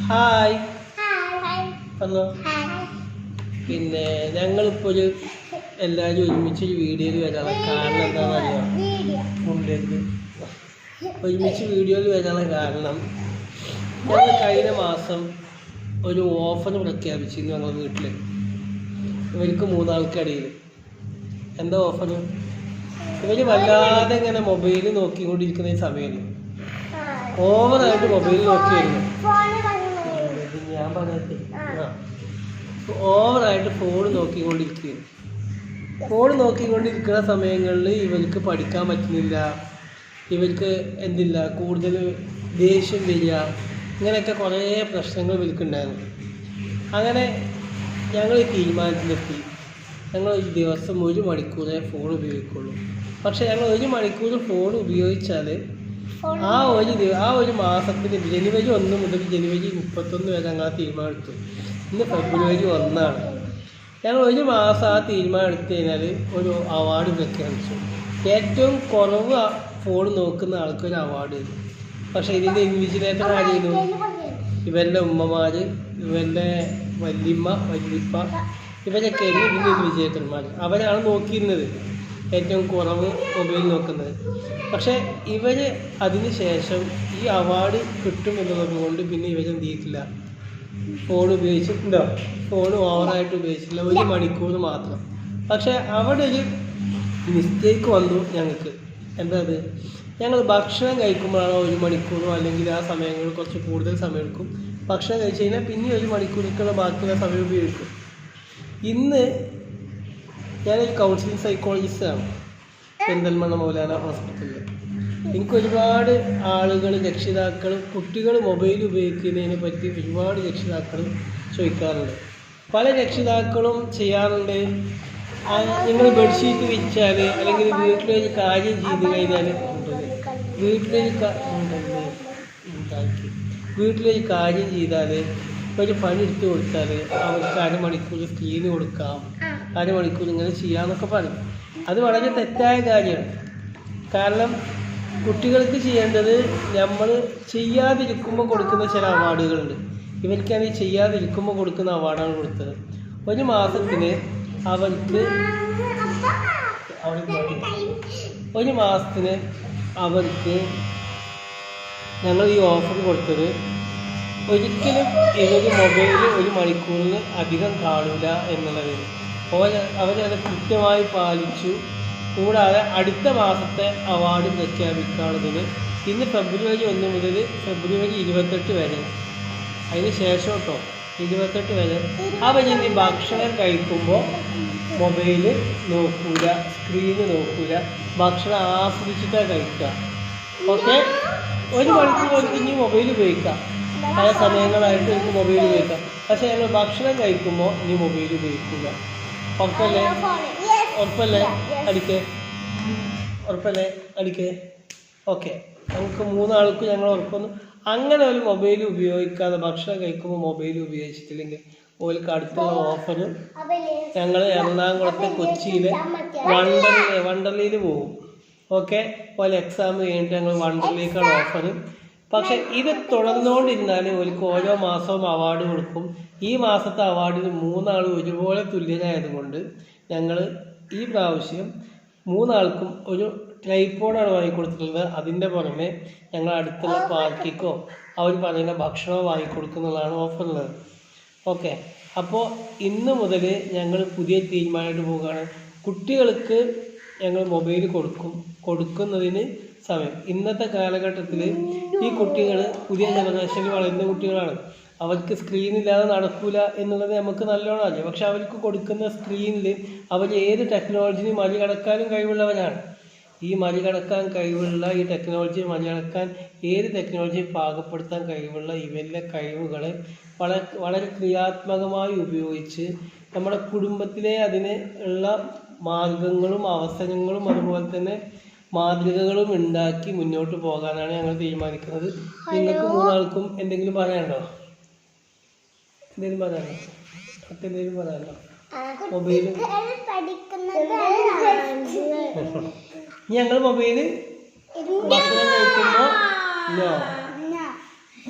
Hi പറഞ്ഞോ. പിന്നെ ഞങ്ങളിപ്പോൾ എല്ലാവരും ഒരുമിച്ച് വീഡിയോയിൽ വരാനുള്ള കാരണം എന്താണെന്ന് അറിയാം? മുമ്പിലേക്ക് ഒരുമിച്ച് വീഡിയോയിൽ വരാനുള്ള കാരണം ഞങ്ങൾ കഴിഞ്ഞ മാസം ഒരു ഓഫർ പ്രഖ്യാപിച്ചിരുന്നു ഞങ്ങളുടെ വീട്ടിൽ. ഇവർക്ക് മൂന്നാൾക്കിടയിൽ എന്താ ഓഫർ? ഇവർ വല്ലാതെ ഇങ്ങനെ മൊബൈൽ നോക്കിക്കൊണ്ടിരിക്കുന്ന ഈ സമയമല്ലേ, ഓവറായിട്ട് മൊബൈൽ നോക്കിയായിരുന്നു. ഞാൻ പറഞ്ഞത് ഓവറായിട്ട് ഫോൺ നോക്കിക്കൊണ്ടിരിക്കുന്ന സമയങ്ങളിൽ ഇവർക്ക് പഠിക്കാൻ പറ്റുന്നില്ല, ഇവർക്ക് എന്തില്ല കൂടുതൽ ദേഷ്യം വരിക, ഇങ്ങനെയൊക്കെ കുറേ പ്രശ്നങ്ങൾ ഇവർക്കുണ്ടായിരുന്നു. അങ്ങനെ ഞങ്ങൾ തീരുമാനത്തിലെത്തി, ഞങ്ങൾ ഒരു ദിവസം 1 മണിക്കൂറേ ഫോൺ ഉപയോഗിക്കുള്ളൂ. പക്ഷേ ഞങ്ങൾ 1 മണിക്കൂർ ഫോൺ ഉപയോഗിച്ചാൽ ആ ഒരു മാസത്തിൽ ജനുവരി 1 മുതൽ ജനുവരി 31 വരെ ഞങ്ങൾ ആ തീരുമാനം എടുത്തു. ഇന്ന് ഫെബ്രുവരി 1 ഞങ്ങൾ 1 മാസം ആ തീരുമാനം എടുത്തു കഴിഞ്ഞാൽ ഒരു അവാർഡ് പ്രഖ്യാപിച്ചു. ഏറ്റവും കുറവ് ഫോൺ നോക്കുന്ന ആൾക്കൊരു അവാർഡ് തരും. പക്ഷേ ഇതിൻ്റെ ഇൻവിജിലേറ്റർ ആയിരുന്നു ഇവരുടെ ഉമ്മമാർ, ഇവരുടെ വല്യമ്മ വല്യപ്പ, ഇവരൊക്കെയായിരുന്നു ഇതിൻ്റെ ഇൻവിജിലേറ്റർമാർ. അവരാണ് നോക്കിയിരുന്നത് ഏറ്റവും കുറവ് മൊബൈൽ നോക്കുന്നത്. പക്ഷേ ഇവർ അതിന് ശേഷം ഈ അവാർഡ് കിട്ടുമെന്നുള്ളത് കൊണ്ട് പിന്നെ ഇവരെന്ത് ചെയ്തിട്ടില്ല, ഫോൺ ഉപയോഗിച്ചിട്ടുണ്ടോ, ഫോൺ ഓവറായിട്ട് ഉപയോഗിച്ചിട്ടില്ല, 1 മണിക്കൂർ മാത്രം. പക്ഷേ അവിടെ ഒരു മിസ്റ്റേക്ക് വന്നു ഞങ്ങൾക്ക്. എന്താ അത്? ഞങ്ങൾ ഭക്ഷണം കഴിക്കുമ്പോഴാണോ 1 മണിക്കൂറോ അല്ലെങ്കിൽ ആ സമയങ്ങളിൽ കുറച്ച് കൂടുതൽ സമയം എടുക്കും. ഭക്ഷണം കഴിച്ച് കഴിഞ്ഞാൽ പിന്നെ 1 മണിക്കൂറൊക്കെയുള്ള ബാക്കിയുള്ള സമയം ഉപയോഗിക്കും. ഇന്ന് ഞാനൊരു കൗൺസിലിംഗ് സൈക്കോളജിസ്റ്റാണ് പെരിന്തൽമണ്ണ മൗലാന ഹോസ്പിറ്റലിൽ. എനിക്ക് ഒരുപാട് ആളുകൾ, രക്ഷിതാക്കൾ, കുട്ടികൾ മൊബൈൽ ഉപയോഗിക്കുന്നതിനെ പറ്റി ഒരുപാട് രക്ഷിതാക്കൾ ചോദിക്കാറുണ്ട്. പല രക്ഷിതാക്കളും ചെയ്യാറുണ്ട്, നിങ്ങൾ ബെഡ്ഷീറ്റ് വിരിച്ചാൽ അല്ലെങ്കിൽ വീട്ടിലൊരു കാര്യം ചെയ്ത് കഴിഞ്ഞാൽ വീട്ടിലൊരു കാര്യം ചെയ്താൽ, ഒരു പണി എടുത്ത് കൊടുത്താൽ അവർക്ക് 1/2 മണിക്കൂർ സ്ക്രീന് കൊടുക്കാം, 1/2 മണിക്കൂർ ഇങ്ങനെ ചെയ്യാമെന്നൊക്കെ പറയും. അത് വളരെ തെറ്റായ കാര്യമാണ്. കാരണം കുട്ടികൾക്ക് ചെയ്യേണ്ടത് നമ്മൾ ചെയ്യാതിരിക്കുമ്പോൾ കൊടുക്കുന്ന ചില അവാർഡുകളുണ്ട്. ഇവർക്കാണെങ്കിൽ ചെയ്യാതിരിക്കുമ്പോൾ കൊടുക്കുന്ന അവാർഡാണ് കൊടുത്തത്. 1 മാസത്തിന് അവർക്ക് 1 മാസത്തിന് അവർക്ക് ഞങ്ങൾ ഈ ഓഫർ കൊടുത്തത്, ഒരിക്കലും ഇവർ മൊബൈൽ 1 മണിക്കൂറിന് അധികം കാണില്ല എന്നുള്ളത്. അവരത് കൃത്യമായി പാലിച്ചു. കൂടാതെ അടുത്ത മാസത്തെ അവാർഡ് പ്രഖ്യാപിക്കാനുള്ളതിന് ഇന്ന് ഫെബ്രുവരി 1 മുതൽ ഫെബ്രുവരി 28 വരെ, അതിന് ശേഷം കേട്ടോ 28 വരെ അവരിനി ഭക്ഷണം കഴിക്കുമ്പോൾ മൊബൈൽ നോക്കൂല, സ്ക്രീന് നോക്കൂല, ഭക്ഷണം ആസ്വദിച്ചിട്ടാണ് കഴിക്കുക. ഓക്കെ, 1 മണിക്കൂർ ഇനി മൊബൈൽ ഉപയോഗിക്കാം, പല സമയങ്ങളായിട്ട് എനിക്ക് മൊബൈൽ ഉപയോഗിക്കാം. പക്ഷേ ഞങ്ങൾ ഭക്ഷണം കഴിക്കുമ്പോൾ ഇനി മൊബൈൽ ഉപയോഗിക്കില്ല. ഉറപ്പല്ലേ അടിക്കേ? ഓക്കെ, നമുക്ക് 3 ആൾക്കും ഞങ്ങൾ ഉറപ്പൊന്നും അങ്ങനെ ഒരു മൊബൈൽ ഉപയോഗിക്കാതെ ഭക്ഷണം കഴിക്കുമ്പോൾ മൊബൈൽ ഉപയോഗിച്ചിട്ടില്ലെങ്കിൽ ഓർക്ക് അടുത്തുള്ള ഓഫർ ഞങ്ങൾ എറണാകുളത്തെ കൊച്ചിയിലെ വണ്ടർലയിൽ പോകും. ഓക്കെ, പോലെ എക്സാം കഴിഞ്ഞിട്ട് ഞങ്ങൾ വണ്ടർലേക്കാണ് ഓഫർ. പക്ഷേ ഇത് തുടർന്നുകൊണ്ടിരുന്നാൽ ഓർക്ക് ഓരോ മാസവും അവാർഡ് കൊടുക്കും. ഈ മാസത്തെ അവാർഡിന് 3 ആളും ഒരുപോലെ തുല്യനായതുകൊണ്ട് ഞങ്ങൾ ഈ പ്രാവശ്യം 3 ആൾക്കും ഒരു ട്രൈപോഡാണ് വാങ്ങിക്കൊടുത്തിട്ടുള്ളത്. അതിൻ്റെ പുറമെ ഞങ്ങൾ അടുത്തുള്ള പാർക്കിക്കോ അവർ പറയുന്ന ഭക്ഷണമോ വാങ്ങിക്കൊടുക്കുന്നതാണ് ഓഫറുള്ളത്. ഓക്കെ, അപ്പോൾ ഇന്ന് മുതൽ ഞങ്ങൾ പുതിയ തീരുമാനമായിട്ട് പോവുകയാണ്. കുട്ടികൾക്ക് ഞങ്ങൾ മൊബൈൽ കൊടുക്കുന്നതിന് സമയം. ഇന്നത്തെ കാലഘട്ടത്തിൽ ഈ കുട്ടികൾ പുതിയ ജനറേഷനിൽ വളരുന്ന കുട്ടികളാണ്. അവർക്ക് സ്ക്രീനില്ലാതെ നടക്കില്ല എന്നുള്ളത് നമുക്ക് നല്ലോണം അറിയാം. പക്ഷെ അവർക്ക് കൊടുക്കുന്ന സ്ക്രീനിൽ അവർ ഏത് ടെക്നോളജിയും മറികടക്കാനും കഴിവുള്ളവരാണ്. ഈ ടെക്നോളജിയെ മറികടക്കാൻ ഏത് ടെക്നോളജിയും പാകപ്പെടുത്താൻ കഴിവുള്ള ഇവരുടെ കഴിവുകളെ വളരെ ക്രിയാത്മകമായി ഉപയോഗിച്ച് നമ്മുടെ കുടുംബത്തിലെ അതിന് ഉള്ള മാർഗങ്ങളും അവസരങ്ങളും അതുപോലെ തന്നെ മാതൃകകളും ഉണ്ടാക്കി മുന്നോട്ട് പോകാനാണ് ഞങ്ങൾ തീരുമാനിക്കുന്നത്. നിങ്ങൾക്ക് 3 ആൾക്കും എന്തെങ്കിലും പറയാനുണ്ടോ? മൊബൈൽ ഞങ്ങൾ മൊബൈൽ ഭക്ഷണം കഴിക്കുമ്പോൾ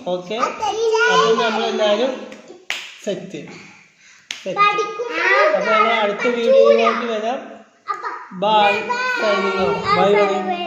ഓക്കെ, അപ്പോൾ നമ്മളെല്ലാവരും സെറ്റ്. അപ്പോൾ ഞങ്ങൾ അടുത്ത വീഡിയോയിലേക്ക് വരാം. ബൈ. ബൈ.